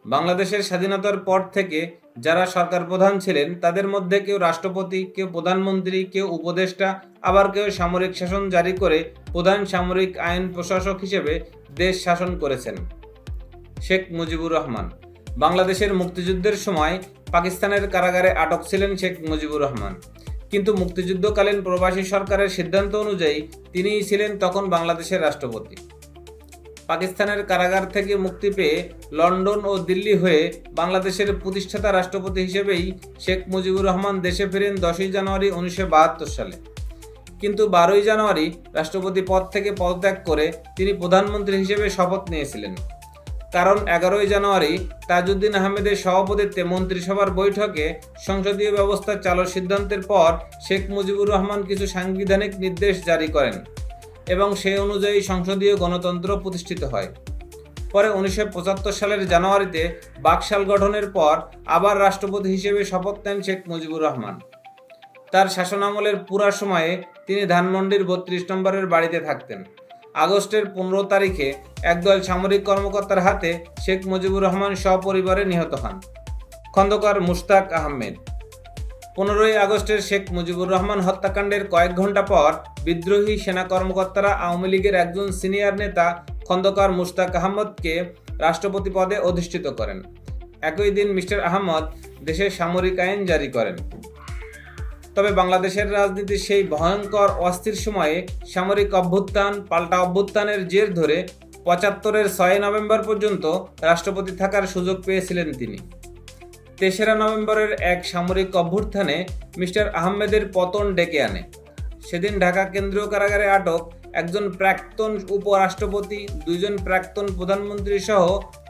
বাংলাদেশের স্বাধীনতার পর থেকে যারা সরকার প্রধান ছিলেন তাদের মধ্যে কেউ রাষ্ট্রপতি, কেউ প্রধানমন্ত্রী, কেউ উপদেষ্টা, আবার কেউ সামরিক শাসন জারি করে প্রধান সামরিক আইন প্রশাসক হিসেবে দেশ শাসন করেছেন। শেখ মুজিবুর রহমান। বাংলাদেশের মুক্তিযুদ্ধের সময় পাকিস্তানের কারাগারে আটক ছিলেন শেখ মুজিবুর রহমান, কিন্তু মুক্তিযুদ্ধকালীন প্রবাসী সরকারের সিদ্ধান্ত অনুযায়ী তিনিই ছিলেন তখন বাংলাদেশের রাষ্ট্রপতি। পাকিস্তানের কারাগার থেকে মুক্তি পেয়ে লন্ডন ও দিল্লি হয়ে বাংলাদেশের প্রতিষ্ঠাতা রাষ্ট্রপতি হিসেবেই শেখ মুজিবুর রহমান দেশে ফেরেন 10ই জানুয়ারি 1972 সালে। কিন্তু 12ই জানুয়ারি রাষ্ট্রপতি পদ থেকে পদত্যাগ করে তিনি প্রধানমন্ত্রী হিসেবে শপথ নিয়েছিলেন। কারণ 11ই জানুয়ারি তাজউদ্দিন আহমেদের সভাপতিত্বে মন্ত্রিসভার বৈঠকে সংসদীয় ব্যবস্থা চালুর সিদ্ধান্তের পর শেখ মুজিবুর রহমান কিছু সাংবিধানিক নির্দেশ জারি করেন এবং সেই অনুযায়ী সংসদীয় গণতন্ত্র প্রতিষ্ঠিত হয়। পরে 1975 সালের জানুয়ারিতে বাকশাল গঠনের পর আবার রাষ্ট্রপতি হিসেবে শপথ নেন শেখ মুজিবুর রহমান। তার শাসনামলের পুরা সময়ে তিনি ধানমন্ডির 32 নম্বরের বাড়িতে থাকতেন। আগস্টের 15 তারিখে একদল সামরিক কর্মকর্তার হাতে শেখ মুজিবুর রহমান সপরিবারে নিহত হন। খন্দকার মুশতাক আহমেদ। 15ই আগস্টের শেখ মুজিবুর রহমান হত্যাকাণ্ডের কয়েক ঘন্টা পর বিদ্রোহী সেনা কর্মকর্তারা আওয়ামী লীগের একজন সিনিয়র নেতা খন্দকার মুশতাক আহমদকে রাষ্ট্রপতি পদে অধিষ্ঠিত করেন। একই দিন মিস্টার আহমদ দেশে সামরিক আইন জারি করেন। তবে বাংলাদেশের রাজনীতির সেই ভয়ঙ্কর অস্থির সময়ে সামরিক অভ্যুত্থান, পাল্টা অভ্যুত্থানের জের ধরে 75-এর 6 নভেম্বর পর্যন্ত রাষ্ট্রপতি থাকার সুযোগ পেয়েছিলেন তিনি। 3রা নভেম্বরের এক সামরিক অভ্যুত্থানে মিস্টার আহমেদের পতন ডেকে আনে। সেদিন ঢাকা কেন্দ্রীয় কারাগারে আটক একজন প্রাক্তন উপরাষ্ট্রপতি, 2 জন প্রাক্তন প্রধানমন্ত্রী সহ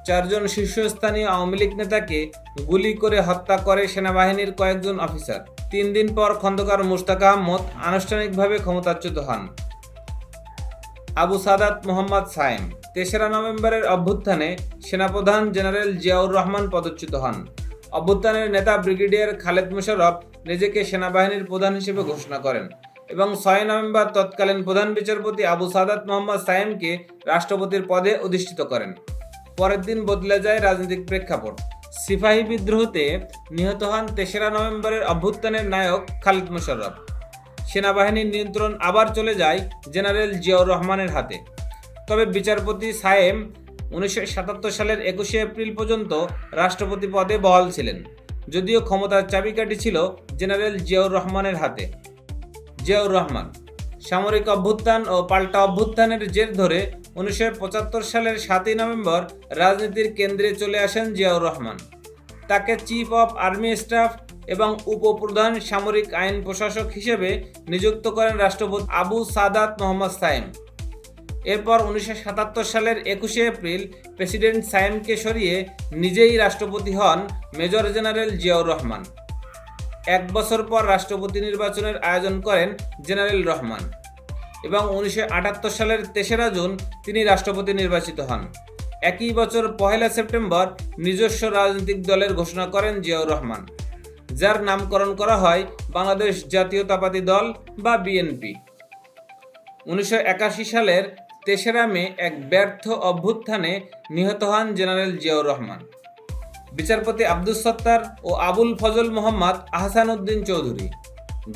4 জন শীর্ষস্থানীয় আওয়ামী লীগ নেতাকে গুলি করে হত্যা করে সেনাবাহিনীর কয়েকজন অফিসার। 3 দিন পর খন্দকার মুশতাক আহমদ আনুষ্ঠানিকভাবে ক্ষমতাচ্যুত হন। আবু সাদাত মোহাম্মদ সায়েম। 3রা নভেম্বরের অভ্যুত্থানে সেনাপ্রধান জেনারেল জিয়াউর রহমান পদচ্যুত হন। অভ্যুত্থানের নেতা ব্রিগেডিয়ার খালেদ মোশাররফ নিজেকে সেনাবাহিনীর প্রধান হিসেবে ঘোষণা করেন এবং 6 নভেম্বর তৎকালীন প্রধান বিচারপতি আবু সাদাত মোহাম্মদ সায়েমকে রাষ্ট্রপতির পদে অধিষ্ঠিত করেন। পরের দিন বদলে যায় রাজনৈতিক প্রেক্ষাপট। সিপাহী বিদ্রোহতে নিহত হন 3রা নভেম্বরের অভ্যুত্থানের নায়ক খালেদ মোশাররফ। সেনাবাহিনীর নিয়ন্ত্রণ আবার চলে যায় জেনারেল জিয়াউর রহমানের হাতে। তবে বিচারপতি সায়েম 1977 সালের 21শে এপ্রিল পর্যন্ত রাষ্ট্রপতি পদে বহাল ছিলেন, যদিও ক্ষমতার চাবিকাঠি ছিল জেনারেল জিয়াউর রহমানের হাতে। জিয়াউর রহমান। সামরিক অভ্যুত্থান ও পাল্টা অভ্যুত্থানের জের ধরে 1975 সালের 7ই নভেম্বর রাজনীতির কেন্দ্রে চলে আসেন জিয়াউর রহমান। তাকে চিফ অফ আর্মি স্টাফ এবং উপপ্রধান সামরিক আইন প্রশাসক হিসেবে নিযুক্ত করেন রাষ্ট্রপতি আবু সাদাত মোহাম্মদ সায়েম। এরপর 1977 সালের 21শে এপ্রিল প্রেসিডেন্ট সায়েমকে সরিয়ে নিজেই রাষ্ট্রপতি হন মেজর জেনারেল জিয়াউর রহমান। 1 বছর পর রাষ্ট্রপতি নির্বাচনের আয়োজন করেন জেনারেল রহমান এবং 1978 সালের 3রা জুন তিনি রাষ্ট্রপতি নির্বাচিত হন। একই বছর 1 সেপ্টেম্বর নিজস্ব রাজনৈতিক দলের ঘোষণা করেন জিয়াউর রহমান, যার নামকরণ করা হয় বাংলাদেশ জাতীয়তাবাদী দল বা বিএনপি। 1981 সালের 3রা মে এক ব্যর্থ অভ্যুত্থানে নিহত হন জেনারেল জিয়াউর রহমান। বিচারপতি আব্দুস সত্তার ও আবুল ফজল মোহাম্মদ আহসান উদ্দিন চৌধুরী।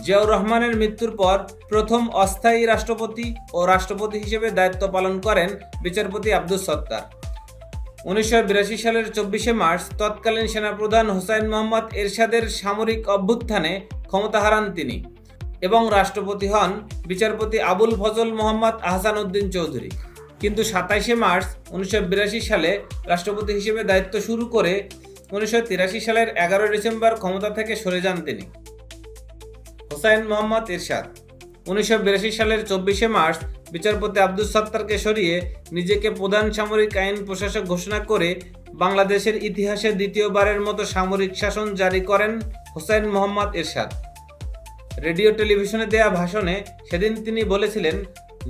জিয়াউর রহমানের মৃত্যুর পর প্রথম অস্থায়ী রাষ্ট্রপতি ও রাষ্ট্রপতি হিসেবে দায়িত্ব পালন করেন বিচারপতি আব্দুস সত্তার। 1982 সালের 24শে মার্চ তৎকালীন সেনাপ্রধান হুসাইন মোহাম্মদ এরশাদের সামরিক অভ্যুত্থানে ক্ষমতা হারান তিনি এবং রাষ্ট্রপতি হন বিচারপতি আবুল ফজল মোহাম্মদ আহসান উদ্দিন চৌধুরী। কিন্তু 27শে মার্চ 1982 সালে রাষ্ট্রপতি হিসেবে দায়িত্ব শুরু করে 1983 সালের 11 ডিসেম্বর ক্ষমতা থেকে সরে যান তিনি। হুসাইন মোহাম্মদ এরশাদ। 1982 সালের 24শে মার্চ বিচারপতি আব্দুস সত্তারকে সরিয়ে নিজেকে প্রধান সামরিক আইন প্রশাসক ঘোষণা করে বাংলাদেশের ইতিহাসে দ্বিতীয়বারের মতো সামরিক শাসন জারি করেন হুসাইন মোহাম্মদ এরশাদ। রেডিও টেলিভিশনে দেয়া ভাষণে সেদিন তিনি বলেছিলেন,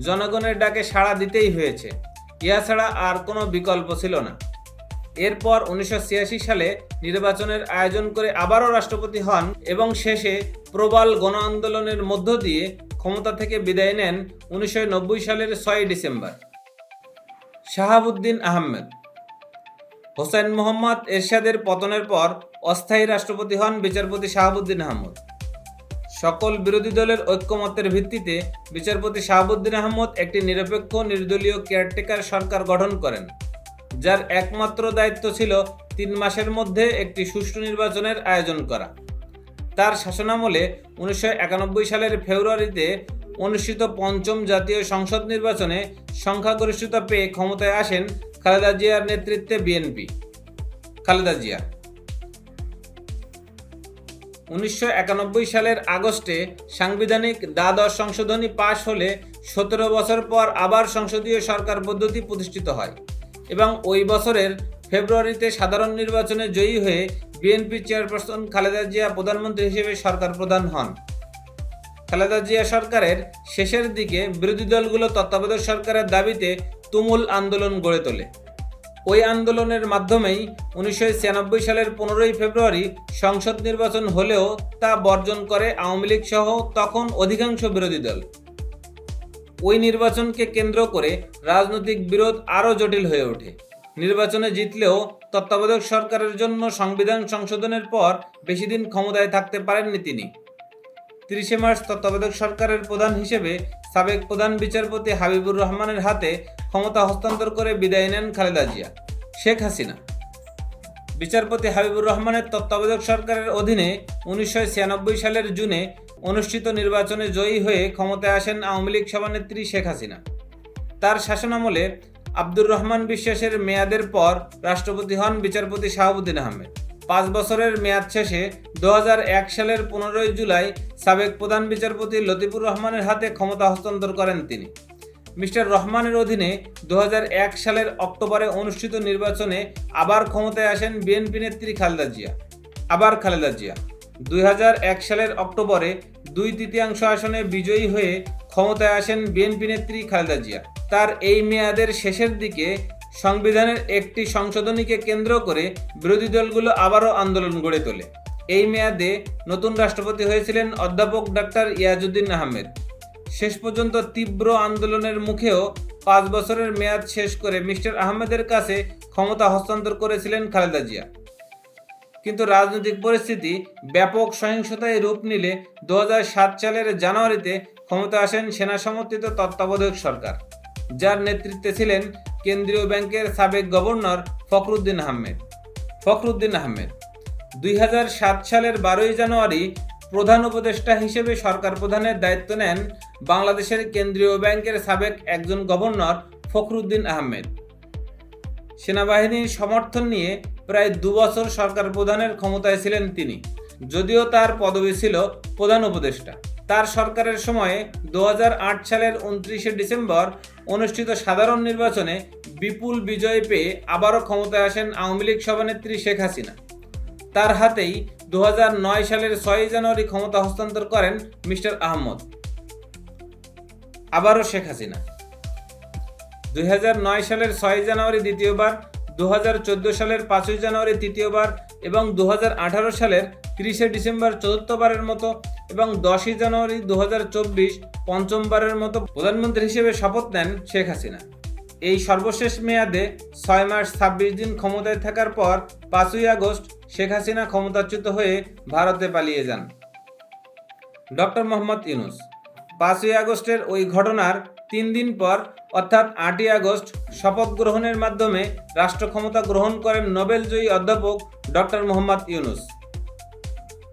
জনগণের ডাকে সাড়া দিতেই হয়েছে, ইহা ছাড়া আর কোনো বিকল্প ছিল না। এরপর 1986 সালে নির্বাচনের আয়োজন করে আবারও রাষ্ট্রপতি হন এবং শেষে প্রবল গণ আন্দোলনের মধ্য দিয়ে ক্ষমতা থেকে বিদায় নেন 1990 সালের 6 ডিসেম্বর। শাহাবুদ্দিন আহমেদ। হোসেন মোহাম্মদ এরশাদের পতনের পর অস্থায়ী রাষ্ট্রপতি হন বিচারপতি শাহাবুদ্দিন আহমদ। সকল বিরোধী দলের ঐক্যমত্যের ভিত্তিতে বিচারপতি শাহাবুদ্দিন আহমদ একটি নিরপেক্ষ নির্দলীয় কেয়ারটেকার সরকার গঠন করেন, যার একমাত্র দায়িত্ব ছিল 3 মাসের মধ্যে একটি সুষ্ঠু নির্বাচনের আয়োজন করা। তার শাসনামলে 1991 সালের ফেব্রুয়ারিতে অনুষ্ঠিত পঞ্চম জাতীয় সংসদ নির্বাচনে সংখ্যাগরিষ্ঠতা পেয়ে ক্ষমতায় আসেন খালেদা জিয়ার নেতৃত্বে বিএনপি। খালেদা জিয়া 1991 সালের আগস্টে সাংবিধানিক দ্বাদশ সংশোধনী পাশ হলে 17 বছর পর আবার সংসদীয় সরকার পদ্ধতি প্রতিষ্ঠিত হয় এবং ওই বছরের ফেব্রুয়ারিতে সাধারণ নির্বাচনে জয়ী হয়ে বিএনপি চেয়ারপারসন খালেদা জিয়া প্রধানমন্ত্রী হিসেবে সরকার প্রধান হন। খালেদা জিয়া সরকারের শেষের দিকে বিরোধী দলগুলো তত্ত্বাবধায়ক সরকারের দাবিতে তুমুল আন্দোলন গড়ে তোলে। ওই আন্দোলনের মাধ্যমেই 1996 সালের 15 ফেব্রুয়ারি সংসদ নির্বাচন হলেও তা বর্জন করে আওয়ামী লীগ সহ তখন অধিকাংশ বিরোধী দল। ওই নির্বাচনকে কেন্দ্র করে রাজনৈতিক বিরোধ আরও জটিল হয়ে ওঠে। নির্বাচনে জিতলেও তত্ত্বাবধায়ক সরকারের জন্য সংবিধান সংশোধনের পর বেশি দিন ক্ষমতায় থাকতে পারেননি তিনি। 30 মার্চ তত্ত্বাবধায়ক সরকারের প্রধান হিসেবে সাবেক প্রধান বিচারপতি হাবিবুর রহমানের হাতে ক্ষমতা হস্তান্তর করে বিদায় নেন খালেদা জিয়া। শেখ হাসিনা বিচারপতি হাবিবুর রহমানের তত্ত্বাবধায়ক সরকারের অধীনে 1996 সালের জুনে অনুষ্ঠিত নির্বাচনে জয়ী হয়ে ক্ষমতায় আসেন আওয়ামী লীগ সভানেত্রী শেখ হাসিনা। তার শাসনামলে আব্দুর রহমান বিশ্বাসের মেয়াদের পর রাষ্ট্রপতি হন বিচারপতি শাহাবুদ্দিন আহমেদ। 5 বছরের মেয়াদ শেষে 2001 সালের 15 জুলাই সাবেক প্রধান বিচারপতি লতিফুর রহমানের হাতে ক্ষমতা হস্তান্তর করেন তিনি। মিস্টার রহমানের অধীনে 2001 সালের অক্টোবরে অনুষ্ঠিত নির্বাচনে আবার ক্ষমতায় আসেন বিএনপি নেত্রী খালেদা জিয়া। 2001 সালের অক্টোবরে 2/3 আসনে বিজয়ী হয়ে ক্ষমতায় আসেন বিএনপি নেত্রী খালেদা জিয়া। তার এই মেয়াদের শেষের দিকে সংবিধানের একটি সংশোধনীকে কেন্দ্র করে বিরোধী দলগুলো আবারও আন্দোলন গড়ে তোলে। এই মেয়াদে নতুন রাষ্ট্রপতি হয়েছিলেন অধ্যাপক ডাক্তার ইয়াজউদ্দিন আহমেদ। শেষ পর্যন্ত তীব্র আন্দোলনের মুখেও 5 বছরের মেয়াদ শেষ করে মিস্টার আহমেদের কাছে ক্ষমতা হস্তান্তর করেছিলেন খালেদা জিয়া। কিন্তু রাজনৈতিক পরিস্থিতি ব্যাপক সহিংসতায় রূপ নিলে 2007 সালের জানুয়ারিতে ক্ষমতা আসেন সেনা সমর্থিত তত্ত্বাবধায়ক সরকার, যার নেতৃত্বে ছিলেন কেন্দ্রীয় ব্যাংকের সাবেক গভর্নর ফখরুদ্দিন আহমেদ। 2007 সালের 12 জানুয়ারি প্রধান উপদেষ্টা হিসেবে সরকার প্রধানের দায়িত্ব নেন বাংলাদেশের কেন্দ্রীয় ব্যাংকের সাবেক একজন গভর্নর ফখরুদ্দিন আহমেদ। সেনাবাহিনীর সমর্থন নিয়ে প্রায় 2 বছর সরকার প্রধানের ক্ষমতায় ছিলেন তিনি, যদিও তার পদবি ছিল প্রধান উপদেষ্টা। তার সরকারের সময়ে 2008 সালের 29 ডিসেম্বর অনুষ্ঠিত সাধারণ নির্বাচনে বিপুল বিজয় পেয়ে আবারও ক্ষমতায় আসেন আওয়ামী লীগ সভানেত্রী শেখ হাসিনা। তার হাতেই 2009 সালের 6 জানুয়ারি ক্ষমতা হস্তান্তর করেন মিস্টার আহমদ। আবারও শেখ হাসিনা 2009 সালের 6 জানুয়ারি দ্বিতীয়বার, 2014 সালের 5 জানুয়ারি তৃতীয়বার এবং 2018 সালের 30 ডিসেম্বর চতুর্থবারের মতো এবং 10 জানুয়ারি 2024 পঞ্চমবারের মতো প্রধানমন্ত্রী হিসেবে শপথ নেন শেখ হাসিনা। এই সর্বশেষ মেয়াদে 6 মাস 26 দিন ক্ষমতায় থাকার পর 5 আগস্ট শেখ হাসিনা ক্ষমতাচ্যুত হয়ে ভারতে পালিয়ে যান। ডক্টর মোহাম্মদ ইউনূস 5 আগস্টের ওই ঘটনার 3 দিন পর অর্থাৎ 8 আগস্ট শপথ গ্রহণের মাধ্যমে রাষ্ট্র ক্ষমতা গ্রহণ করেন নোবেলজয়ী অধ্যাপক ডক্টর মোহাম্মদ ইউনূস।